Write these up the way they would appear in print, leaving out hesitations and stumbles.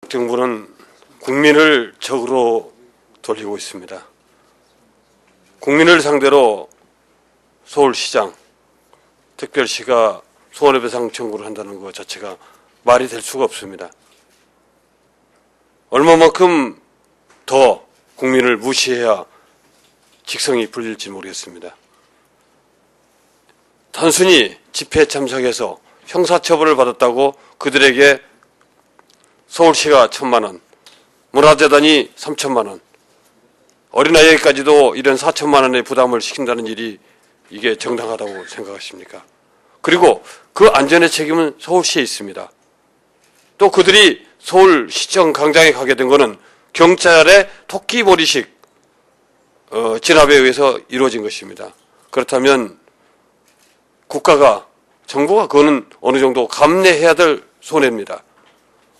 정부는 국민을 적으로 돌리고 있습니다. 국민을 상대로 서울시장, 특별시가 손해배상 청구를 한다는 것 자체가 말이 될 수가 없습니다. 얼마만큼 더 국민을 무시해야 직성이 풀릴지 모르겠습니다. 단순히 집회에 참석해서 형사처벌을 받았다고 그들에게 서울시가 1,000만 원, 문화재단이 3,000만 원, 어린아이에게까지도 이런 4,000만 원의 부담을 시킨다는 일이 이게 정당하다고 생각하십니까? 그리고 그 안전의 책임은 서울시에 있습니다. 또 그들이 서울시청 광장에 가게 된 것은 경찰의 토끼몰이식 진압에 의해서 이루어진 것입니다. 그렇다면 국가가, 정부가 그거는 어느 정도 감내해야 될 손해입니다.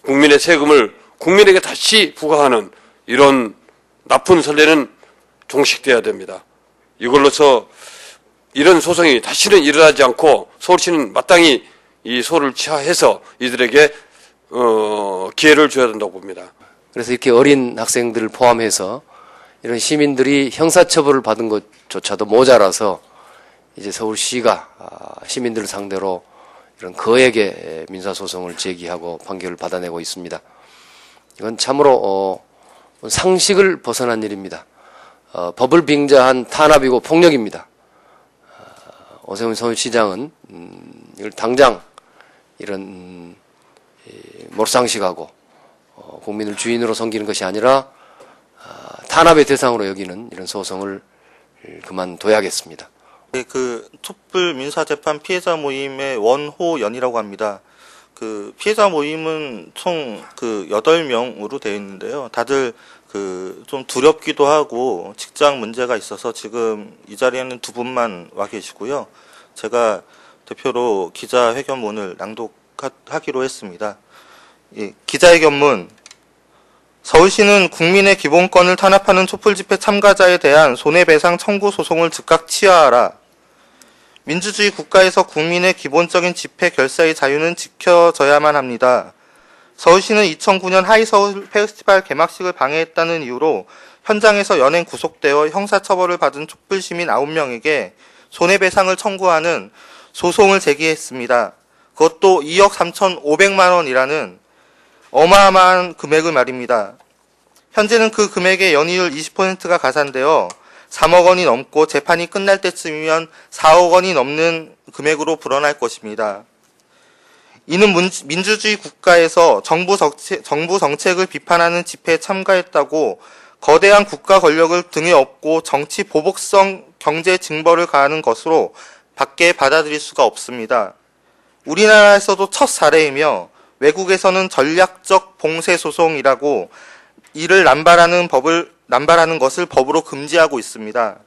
국민의 세금을 국민에게 다시 부과하는 이런 나쁜 선례는 종식돼야 됩니다. 이걸로서 이런 소송이 다시는 일어나지 않고 서울시는 마땅히 이 소를 취하해서 이들에게 기회를 줘야 된다고 봅니다. 그래서 이렇게 어린 학생들을 포함해서 이런 시민들이 형사처벌을 받은 것조차도 모자라서 이제 서울시가 시민들을 상대로 이런 거액의 민사소송을 제기하고 판결을 받아내고 있습니다. 이건 참으로 상식을 벗어난 일입니다. 법을 빙자한 탄압이고 폭력입니다. 오세훈 서울시장은 이걸 당장 이런 몰상식하고 국민을 주인으로 섬기는 것이 아니라 탄압의 대상으로 여기는 이런 소송을 그만둬야겠습니다. 그 촛불 민사재판 피해자 모임의 원호연이라고 합니다. 그 피해자 모임은 총 8명으로 되어 있는데요. 다들 좀 두렵기도 하고 직장 문제가 있어서 지금 이 자리에는 두 분만 와 계시고요. 제가 대표로 기자회견문을 낭독하기로 했습니다. 기자회견문. 서울시는 국민의 기본권을 탄압하는 촛불 집회 참가자에 대한 손해배상 청구 소송을 즉각 취하하라. 민주주의 국가에서 국민의 기본적인 집회 결사의 자유는 지켜져야만 합니다. 서울시는 2009년 하이서울 페스티벌 개막식을 방해했다는 이유로 현장에서 연행 구속되어 형사처벌을 받은 촛불시민 9명에게 손해배상을 청구하는 소송을 제기했습니다. 그것도 2억 3,500만 원이라는 어마어마한 금액을 말입니다. 현재는 그 금액의 연이율 20%가 가산되어 3억 원이 넘고 재판이 끝날 때쯤이면 4억 원이 넘는 금액으로 불어날 것입니다. 이는 민주주의 국가에서 정부 정책을 비판하는 집회에 참가했다고 거대한 국가 권력을 등에 업고 정치 보복성 경제 징벌을 가하는 것으로 밖에 받아들일 수가 없습니다. 우리나라에서도 첫 사례이며 외국에서는 전략적 봉쇄 소송이라고 이를 남발하는 것을 법으로 금지하고 있습니다.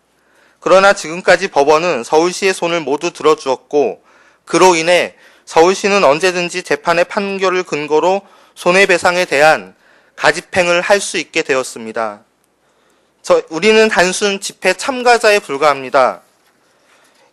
그러나 지금까지 법원은 서울시의 손을 모두 들어주었고 그로 인해 서울시는 언제든지 재판의 판결을 근거로 손해배상에 대한 가집행을 할 수 있게 되었습니다. 우리는 단순 집회 참가자에 불과합니다.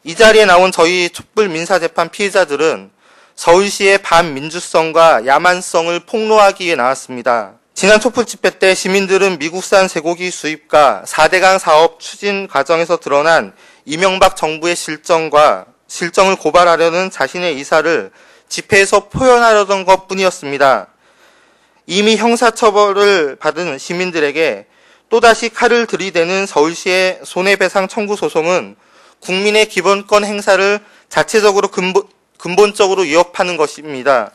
이 자리에 나온 저희 촛불 민사재판 피해자들은 서울시의 반민주성과 야만성을 폭로하기 위해 나왔습니다. 지난 촛불 집회 때 시민들은 미국산 쇠고기 수입과 4대강 사업 추진 과정에서 드러난 이명박 정부의 실정을 고발하려는 자신의 의사를 집회에서 표현하려던 것뿐이었습니다. 이미 형사처벌을 받은 시민들에게 또다시 칼을 들이대는 서울시의 손해배상 청구 소송은 국민의 기본권 행사를 자체적으로 근본적으로 위협하는 것입니다.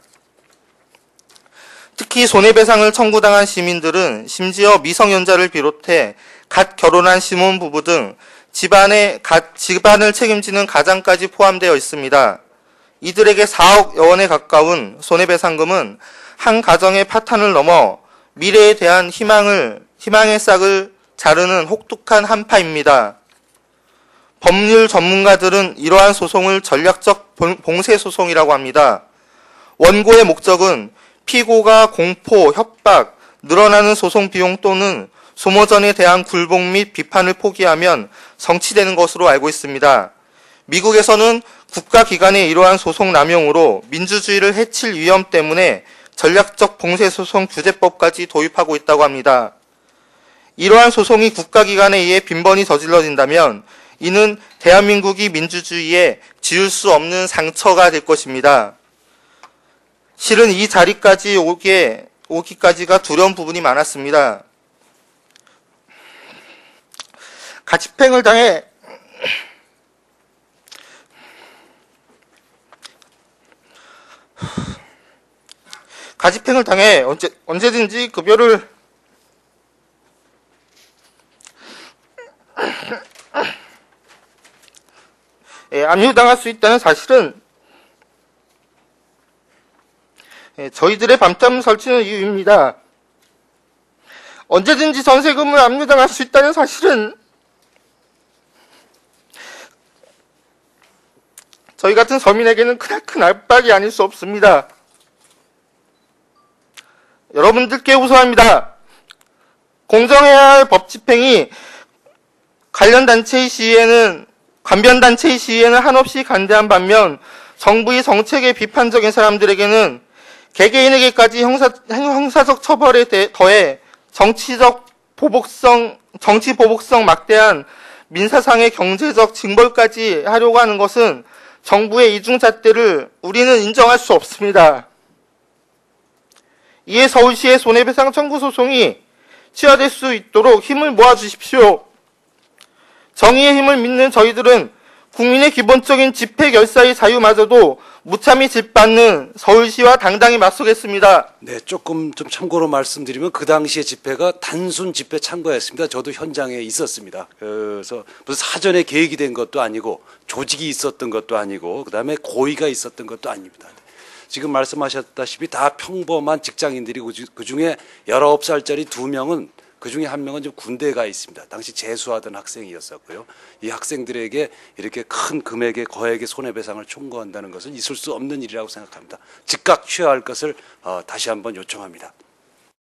특히 손해배상을 청구당한 시민들은 심지어 미성년자를 비롯해 갓 결혼한 신혼부부 등 집안을 책임지는 가장까지 포함되어 있습니다. 이들에게 4억 원에 가까운 손해배상금은 한 가정의 파탄을 넘어 미래에 대한 희망의 싹을 자르는 혹독한 한파입니다. 법률 전문가들은 이러한 소송을 전략적 봉쇄 소송이라고 합니다. 원고의 목적은 피고가 공포, 협박, 늘어나는 소송 비용 또는 소모전에 대한 굴복 및 비판을 포기하면 성취되는 것으로 알고 있습니다. 미국에서는 국가기관의 이러한 소송 남용으로 민주주의를 해칠 위험 때문에 전략적 봉쇄소송 규제법까지 도입하고 있다고 합니다. 이러한 소송이 국가기관에 의해 빈번히 저질러진다면 이는 대한민국이 민주주의에 지울 수 없는 상처가 될 것입니다. 실은 이 자리까지 오기까지가 두려운 부분이 많았습니다. 가집행을 당해 언제든지 급여를 압류당할 수 있다는 사실은 저희들의 밤잠 설치는 이유입니다. 언제든지 전세금을 압류당할 수 있다는 사실은 저희 같은 서민에게는 크나큰 압박이 아닐 수 없습니다. 여러분들께 우선합니다. 공정해야 할 법 집행이 관변 단체의 시위에는 한없이 간대한 반면 정부의 정책에 비판적인 사람들에게는 개개인에게까지 형사적 처벌에 더해 정치 보복성 막대한 민사상의 경제적 징벌까지 하려고 하는 것은 정부의 이중잣대를 우리는 인정할 수 없습니다. 이에 서울시의 손해배상 청구 소송이 취하될 수 있도록 힘을 모아주십시오. 정의의 힘을 믿는 저희들은 국민의 기본적인 집회 결사의 자유마저도 무참히 짓밟는 서울시와 당당히 맞서겠습니다. 네, 조금 좀 참고로 말씀드리면 그 당시의 집회가 단순 집회 참가였습니다. 저도 현장에 있었습니다. 그래서 무슨 사전에 계획이 된 것도 아니고 조직이 있었던 것도 아니고 그다음에 고의가 있었던 것도 아닙니다. 지금 말씀하셨다시피 다 평범한 직장인들이고 그중에 19살짜리 2명은 그중에 1명은 좀 군대에 가 있습니다. 당시 재수하던 학생이었었고요. 이 학생들에게 이렇게 큰 금액의 거액의 손해배상을 청구한다는 것은 있을 수 없는 일이라고 생각합니다. 즉각 취하할 것을 다시 한번 요청합니다.